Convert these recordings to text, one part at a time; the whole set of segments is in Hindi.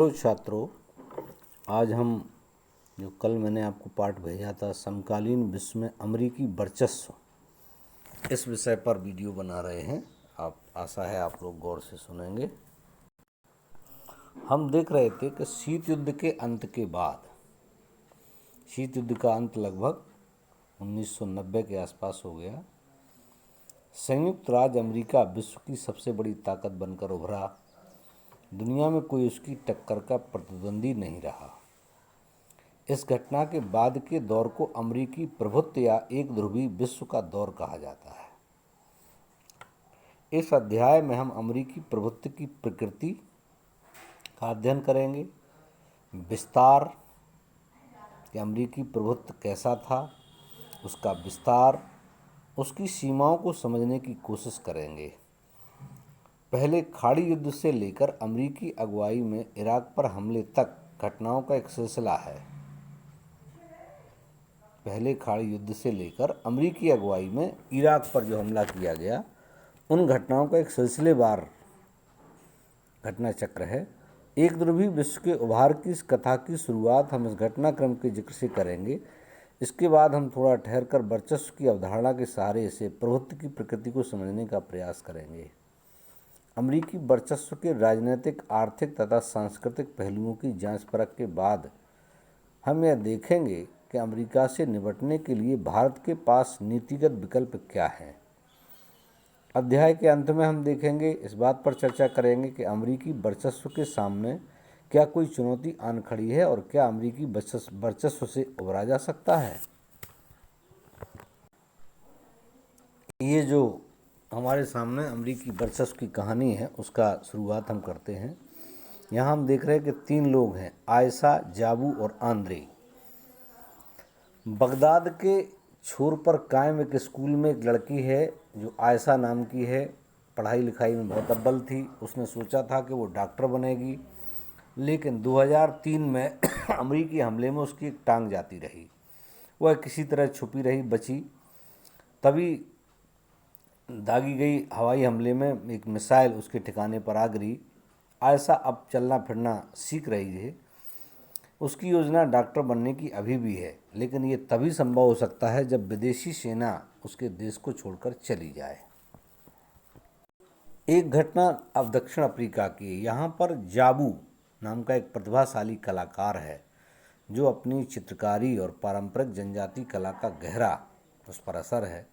तो छात्रों, आज हम जो कल मैंने आपको पाठ भेजा था समकालीन विश्व में अमेरिकी वर्चस्व, इस विषय पर वीडियो बना रहे हैं। आशा है आप लोग गौर से सुनेंगे। हम देख रहे थे कि शीत युद्ध के अंत के बाद, शीत युद्ध का अंत लगभग 1990 के आसपास हो गया। संयुक्त राज्य अमेरिका विश्व की सबसे बड़ी ताकत बनकर उभरा। दुनिया में कोई उसकी टक्कर का प्रतिद्वंदी नहीं रहा। इस घटना के बाद के दौर को अमेरिकी प्रभुत्व या एक ध्रुवी विश्व का दौर कहा जाता है। इस अध्याय में हम अमेरिकी प्रभुत्व की प्रकृति का अध्ययन करेंगे, विस्तार कि अमेरिकी प्रभुत्व कैसा था, उसका विस्तार, उसकी सीमाओं को समझने की कोशिश करेंगे। पहले खाड़ी युद्ध से लेकर अमेरिकी अगुवाई में इराक पर हमले तक घटनाओं का एक सिलसिला है। पहले खाड़ी युद्ध से लेकर अमेरिकी अगुवाई में इराक पर जो हमला किया गया, उन घटनाओं का एक सिलसिलेवार घटना चक्र है। एक ध्रुवी विश्व के उभार की इस कथा की शुरुआत हम इस घटनाक्रम के जिक्र से करेंगे। इसके बाद हम थोड़ा ठहरकर वर्चस्व की अवधारणा के सहारे से प्रभुत्व की प्रकृति को समझने का प्रयास करेंगे। अमेरिकी वर्चस्व के राजनीतिक, आर्थिक तथा सांस्कृतिक पहलुओं की जांच परख के बाद हम यह देखेंगे कि अमेरिका से निपटने के लिए भारत के पास नीतिगत विकल्प क्या हैं। अध्याय के अंत में हम देखेंगे, इस बात पर चर्चा करेंगे कि अमेरिकी वर्चस्व के सामने क्या कोई चुनौती आन खड़ी है और क्या अमेरिकी वर्चस्व से उबरा जा सकता है। ये जो हमारे सामने अमेरिकी वर्चस्व की कहानी है, उसका शुरुआत हम करते हैं। यहाँ हम देख रहे हैं कि 3 लोग हैं, आयशा, जाबू और आंद्रे। बगदाद के छोर पर कायम एक स्कूल में एक लड़की है जो आयशा नाम की है। पढ़ाई लिखाई में बहुत अव्वल थी। उसने सोचा था कि वो डॉक्टर बनेगी, लेकिन 2003 में अमेरिकी हमले में उसकी एक टांग जाती रही। वह किसी तरह छुपी रही, बची। तभी दागी गई हवाई हमले में एक मिसाइल उसके ठिकाने पर आ गिरी। आयशा अब चलना फिरना सीख रही है। उसकी योजना डॉक्टर बनने की अभी भी है, लेकिन ये तभी संभव हो सकता है जब विदेशी सेना उसके देश को छोड़कर चली जाए। एक घटना अब दक्षिण अफ्रीका की है। यहाँ पर जाबू नाम का एक प्रतिभाशाली कलाकार है जो अपनी चित्रकारी और पारंपरिक जनजाति कला का गहरा उस पर असर है।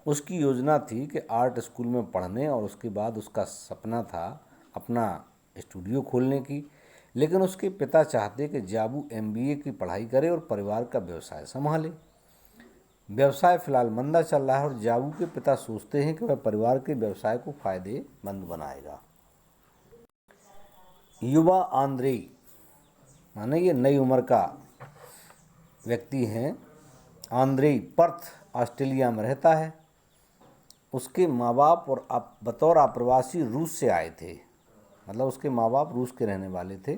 उसकी योजना थी कि आर्ट स्कूल में पढ़ने और उसके बाद उसका सपना था अपना स्टूडियो खोलने की, लेकिन उसके पिता चाहते कि जाबू MBA की पढ़ाई करे और परिवार का व्यवसाय संभाले। व्यवसाय फिलहाल मंदा चल रहा है और जाबू के पिता सोचते हैं कि वह परिवार के व्यवसाय को फायदेमंद बनाएगा। युवा आंद्रे, माने ये नई उम्र का व्यक्ति हैं। आंद्रे पर्थ ऑस्ट्रेलिया में रहता है। उसके माँ बाप और बतौर आप्रवासी रूस से आए थे, मतलब उसके माँ बाप रूस के रहने वाले थे।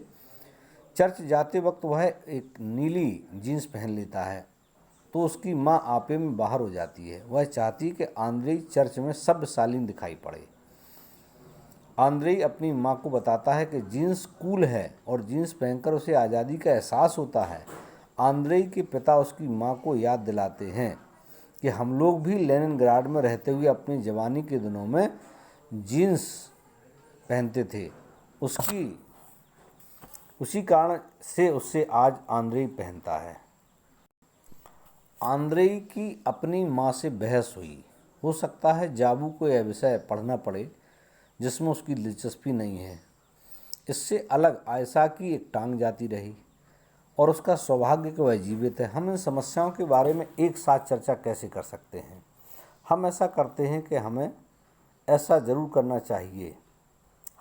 चर्च जाते वक्त वह एक नीली जीन्स पहन लेता है तो उसकी माँ आपे में बाहर हो जाती है। वह चाहती है कि आंद्रे चर्च में सभ्यशालीन दिखाई पड़े। आंद्रे अपनी माँ को बताता है कि जीन्स कूल है और जीन्स पहनकर उसे आज़ादी का एहसास होता है। आंद्रे के पिता उसकी माँ को याद दिलाते हैं कि हम लोग भी लेनिनग्राड में रहते हुए अपनी जवानी के दिनों में जीन्स पहनते थे। उसी कारण से उससे आज आंद्रे पहनता है। आंद्रे की अपनी माँ से बहस हुई। हो सकता है जाबू को यह विषय पढ़ना पड़े जिसमें उसकी दिलचस्पी नहीं है। इससे अलग आयशा की एक टांग जाती रही और उसका सौभाग्य कि वह जीवित है। हम इन समस्याओं के बारे में एक साथ चर्चा कैसे कर सकते हैं? हम ऐसा करते हैं कि हमें ऐसा ज़रूर करना चाहिए।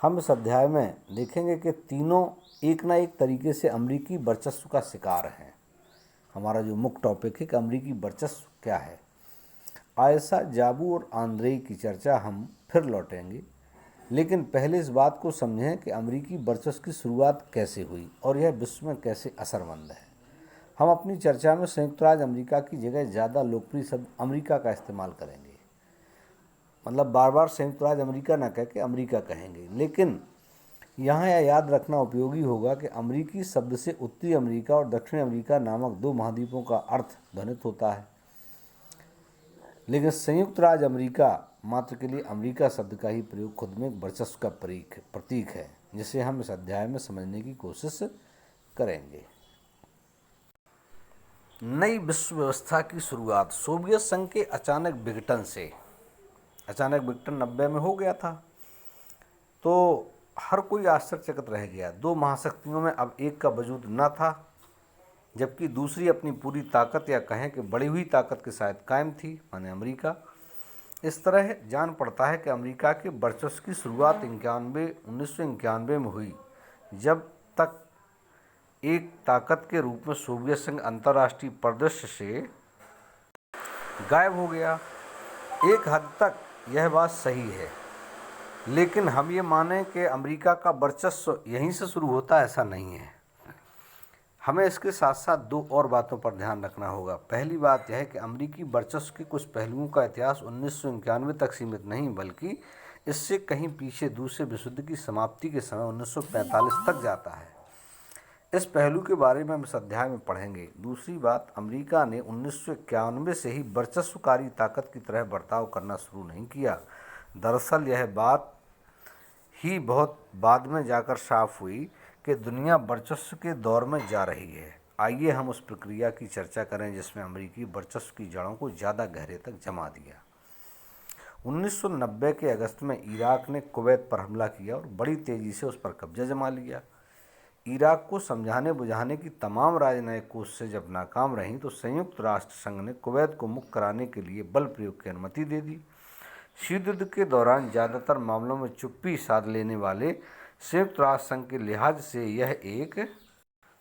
हम इस अध्याय में देखेंगे कि तीनों एक ना एक तरीके से अमेरिकी वर्चस्व का शिकार हैं। हमारा जो मुख्य टॉपिक है कि अमेरिकी वर्चस्व क्या है। आयशा, जाबू और आंद्रे की चर्चा हम फिर लौटेंगे, लेकिन पहले इस बात को समझें कि अमेरिकी वर्चस्व की शुरुआत कैसे हुई और यह विश्व में कैसे असरमंद है। हम अपनी चर्चा में संयुक्त राज्य अमेरिका की जगह ज़्यादा लोकप्रिय शब्द अमेरिका का इस्तेमाल करेंगे। मतलब बार बार संयुक्त राज्य अमेरिका ना कह के अमेरिका कहेंगे, लेकिन यहाँ यह याद रखना उपयोगी होगा कि अमेरिकी शब्द से उत्तरी अमेरिका और दक्षिण अमेरिका नामक दो महाद्वीपों का अर्थ ध्वनित होता है, लेकिन संयुक्त राज्य अमेरिका मात्र के लिए अमेरिका शब्द का ही प्रयोग खुद में एक वर्चस्व का प्रतीक है, जिसे हम इस अध्याय में समझने की कोशिश करेंगे। नई विश्व व्यवस्था की शुरुआत सोवियत संघ के अचानक विघटन से। अचानक विघटन 90 में हो गया था, तो हर कोई आश्चर्यचकित रह गया। दो महाशक्तियों में अब एक का वजूद न था, जबकि दूसरी अपनी पूरी ताकत या कहें कि बढ़ी हुई ताकत के साथ कायम थी, माने अमेरिका। इस तरह जान पड़ता है कि अमेरिका के वर्चस्व की शुरुआत 1991 में हुई, जब तक एक ताकत के रूप में सोवियत संघ अंतर्राष्ट्रीय परिदृश्य से गायब हो गया। एक हद तक यह बात सही है, लेकिन हम ये माने कि अमेरिका का वर्चस्व यहीं से शुरू होता है, ऐसा नहीं है। हमें इसके साथ साथ दो और बातों पर ध्यान रखना होगा। पहली बात यह है कि अमेरिकी वर्चस्व के कुछ पहलुओं का इतिहास 1991 तक सीमित नहीं, बल्कि इससे कहीं पीछे दूसरे विश्व युद्ध की समाप्ति के समय 1945 तक जाता है। इस पहलू के बारे में हम इस अध्याय में पढ़ेंगे। दूसरी बात, अमेरिका ने 1991 से ही वर्चस्वकारी ताकत की तरह बर्ताव करना शुरू नहीं किया। दरअसल यह बात ही बहुत बाद में जाकर साफ हुई कि दुनिया वर्चस्व के दौर में जा रही है। आइए हम उस प्रक्रिया की चर्चा करें जिसमें अमेरिकी वर्चस्व की जड़ों को ज़्यादा गहरे तक जमा दिया। 1990 के अगस्त में इराक ने कुवैत पर हमला किया और बड़ी तेज़ी से उस पर कब्जा जमा लिया। इराक को समझाने बुझाने की तमाम राजनयिक कोशिशें जब नाकाम रहीं, तो संयुक्त राष्ट्र संघ ने कुवैत को मुक्त कराने के लिए बल प्रयोग की अनुमति दे दी। शीत युद्ध के दौरान ज़्यादातर मामलों में चुप्पी साध लेने वाले संयुक्त राष्ट्र संघ के लिहाज से यह एक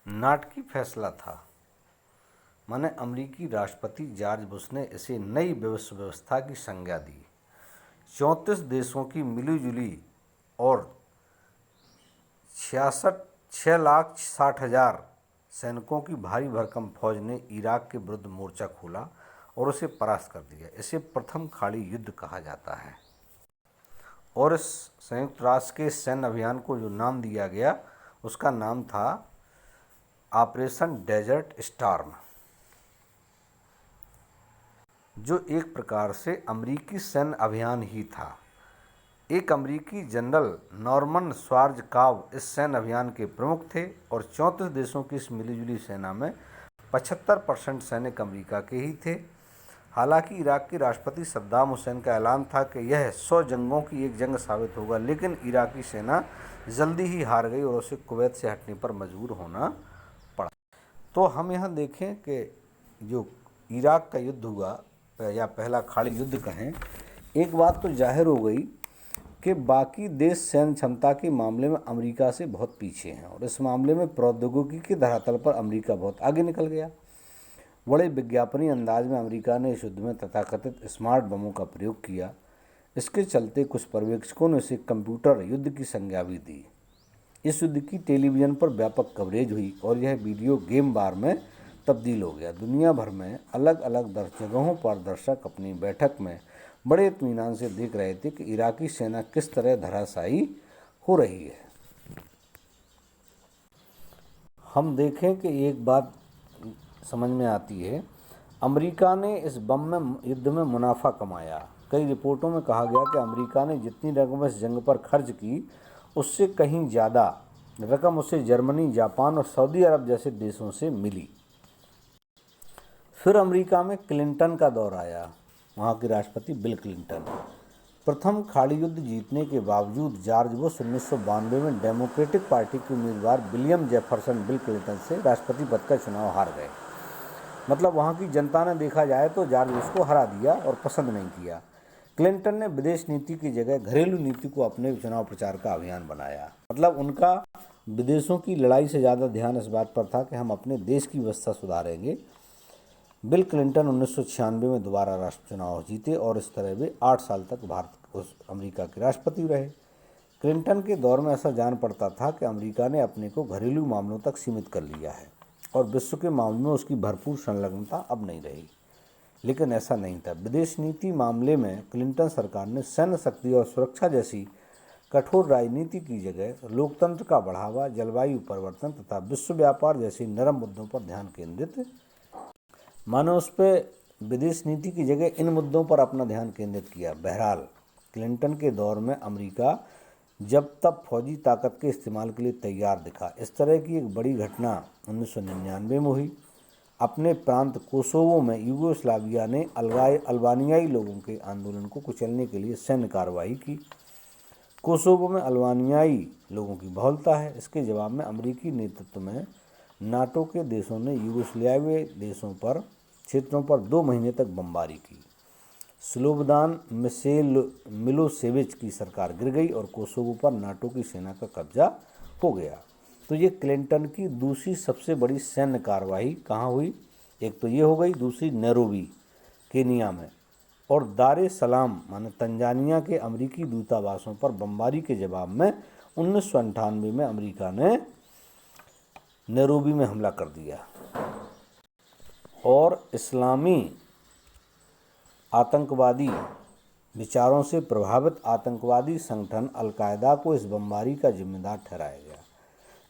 नाटकीय फैसला था। माने अमेरिकी राष्ट्रपति जॉर्ज बुश ने इसे नई विश्व व्यवस्था की संज्ञा दी। 34 देशों की मिलीजुली और 6,60,000 सैनिकों की भारी भरकम फौज ने इराक के विरुद्ध मोर्चा खोला और उसे परास्त कर दिया। इसे प्रथम खाड़ी युद्ध कहा जाता है और इस संयुक्त राष्ट्र के सैन्य अभियान को जो नाम दिया गया, उसका नाम था ऑपरेशन डेजर्ट स्टॉर्म, जो एक प्रकार से अमेरिकी सैन्य अभियान ही था। एक अमेरिकी जनरल नॉर्मन श्वार्ज़कॉफ इस सैन्य अभियान के प्रमुख थे और 34 देशों की इस मिलीजुली सेना में 75% सैनिक अमेरिका के ही थे। हालांकि इराक के राष्ट्रपति सद्दाम हुसैन का ऐलान था कि यह 100 जंगों की एक जंग साबित होगा, लेकिन इराकी सेना जल्दी ही हार गई और उसे कुवैत से हटने पर मजबूर होना पड़ा। तो हम यहाँ देखें कि जो इराक का युद्ध हुआ या पहला खाड़ी युद्ध कहें, एक बात तो जाहिर हो गई कि बाकी देश सैन्य क्षमता के मामले में अमेरिका से बहुत पीछे हैं और इस मामले में प्रौद्योगिकी के धरातल पर अमेरिका बहुत आगे निकल गया। बड़े विज्ञापनी अंदाज में अमेरिका ने इस युद्ध में तथाकथित स्मार्ट बमों का प्रयोग किया। इसके चलते कुछ पर्यवेक्षकों ने इसे कंप्यूटर युद्ध की संज्ञा भी दी। इस युद्ध की टेलीविज़न पर व्यापक कवरेज हुई और यह वीडियो गेम बार में तब्दील हो गया। दुनिया भर में अलग अलग जगहों पर दर्शक अपनी बैठक में बड़े इत्मीनान से देख रहे थे कि इराकी सेना किस तरह धराशायी हो रही है। हम देखें कि एक बात समझ में आती है, अमेरिका ने इस बम में युद्ध में मुनाफा कमाया। कई रिपोर्टों में कहा गया कि अमेरिका ने जितनी रकम इस जंग पर खर्च की, उससे कहीं ज़्यादा रकम उसे जर्मनी, जापान और सऊदी अरब जैसे देशों से मिली। फिर अमेरिका में क्लिंटन का दौर आया, वहाँ के राष्ट्रपति बिल क्लिंटन। प्रथम खाड़ी युद्ध जीतने के बावजूद जॉर्ज बुश 1992 में डेमोक्रेटिक पार्टी के उम्मीदवार विलियम जेफरसन बिल क्लिंटन से राष्ट्रपति पद का चुनाव हार गए। मतलब वहाँ की जनता ने देखा जाए तो जॉर्ज बुश को हरा दिया और पसंद नहीं किया। क्लिंटन ने विदेश नीति की जगह घरेलू नीति को अपने चुनाव प्रचार का अभियान बनाया। मतलब उनका विदेशों की लड़ाई से ज़्यादा ध्यान इस बात पर था कि हम अपने देश की व्यवस्था सुधारेंगे। बिल क्लिंटन 1996 में दोबारा राष्ट्र चुनाव जीते और इस तरह वे 8 साल तक अमेरिका के राष्ट्रपति रहे। क्लिंटन के दौर में ऐसा जान पड़ता था कि अमेरिका ने अपने को घरेलू मामलों तक सीमित कर लिया है और विश्व के मामलों में उसकी भरपूर संलग्नता अब नहीं रही। लेकिन ऐसा नहीं था। विदेश नीति मामले में क्लिंटन सरकार ने सैन्य शक्ति और सुरक्षा जैसी कठोर राजनीति की जगह लोकतंत्र का बढ़ावा, जलवायु परिवर्तन तथा विश्व व्यापार जैसे नरम मुद्दों पर ध्यान केंद्रित, मानो उस पर विदेश नीति की जगह इन मुद्दों पर अपना ध्यान केंद्रित किया। बहरहाल क्लिंटन के दौर में अमेरिका जब तब फौजी ताकत के इस्तेमाल के लिए तैयार दिखा। इस तरह की एक बड़ी घटना 1999 में हुई। अपने प्रांत कोसोवो में यूगोस्लाविया ने अल्बानियाई लोगों के आंदोलन को कुचलने के लिए सैन्य कार्रवाई की। कोसोवो में अल्बानियाई लोगों की बहुलता है। इसके जवाब में अमेरिकी नेतृत्व में नाटो के देशों ने यूगोस्लाविया देशों पर क्षेत्रों पर 2 महीने तक बमबारी की। स्लोबोदान मिलोसेविच की सरकार गिर गई और कोसोवो पर नाटो की सेना का कब्जा हो गया। तो ये क्लिंटन की दूसरी सबसे बड़ी सैन्य कार्रवाई कहाँ हुई? एक तो ये हो गई, दूसरी नैरोबी केनिया में, और दार ए सलाम माने तंजानिया के अमेरिकी दूतावासों पर बमबारी के जवाब में 1998 में अमेरिका ने नैरोबी में हमला कर दिया। और इस्लामी आतंकवादी विचारों से प्रभावित आतंकवादी संगठन अल-कायदा को इस बमबारी का जिम्मेदार ठहराया गया।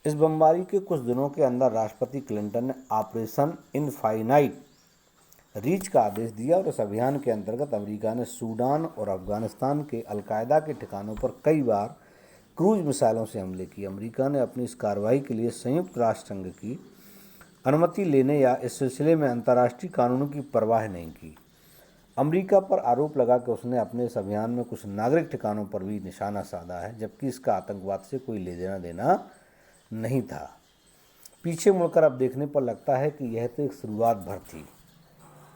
इस बमबारी के कुछ दिनों के अंदर राष्ट्रपति क्लिंटन ने ऑपरेशन इनफाइनाइट रीच का आदेश दिया और इस अभियान के अंतर्गत अमेरिका ने सूडान और अफगानिस्तान के अल-कायदा के ठिकानों पर कई बार क्रूज मिसाइलों से हमले किए। अमेरिका ने अपनी इस कार्रवाई के लिए संयुक्त राष्ट्र संघ की अनुमति लेने या इस सिलसिले में अंतर्राष्ट्रीय कानूनों की परवाह नहीं की। अमेरिका पर आरोप लगा कि उसने अपने इस अभियान में कुछ नागरिक ठिकानों पर भी निशाना साधा है, जबकि इसका आतंकवाद से कोई लेना देना नहीं था। पीछे मुड़कर अब देखने पर लगता है कि यह तो एक शुरुआत भर थी।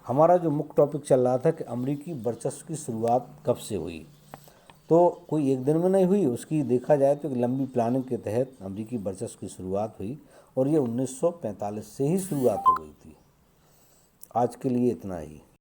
हमारा जो मुख्य टॉपिक चल रहा था कि अमेरिकी वर्चस्व की शुरुआत कब से हुई, तो कोई एक दिन में नहीं हुई। उसकी देखा जाए तो एक लंबी प्लानिंग के तहत अमेरिकी वर्चस्व की शुरुआत हुई और ये 1945 से ही शुरुआत हो गई थी। आज के लिए इतना ही।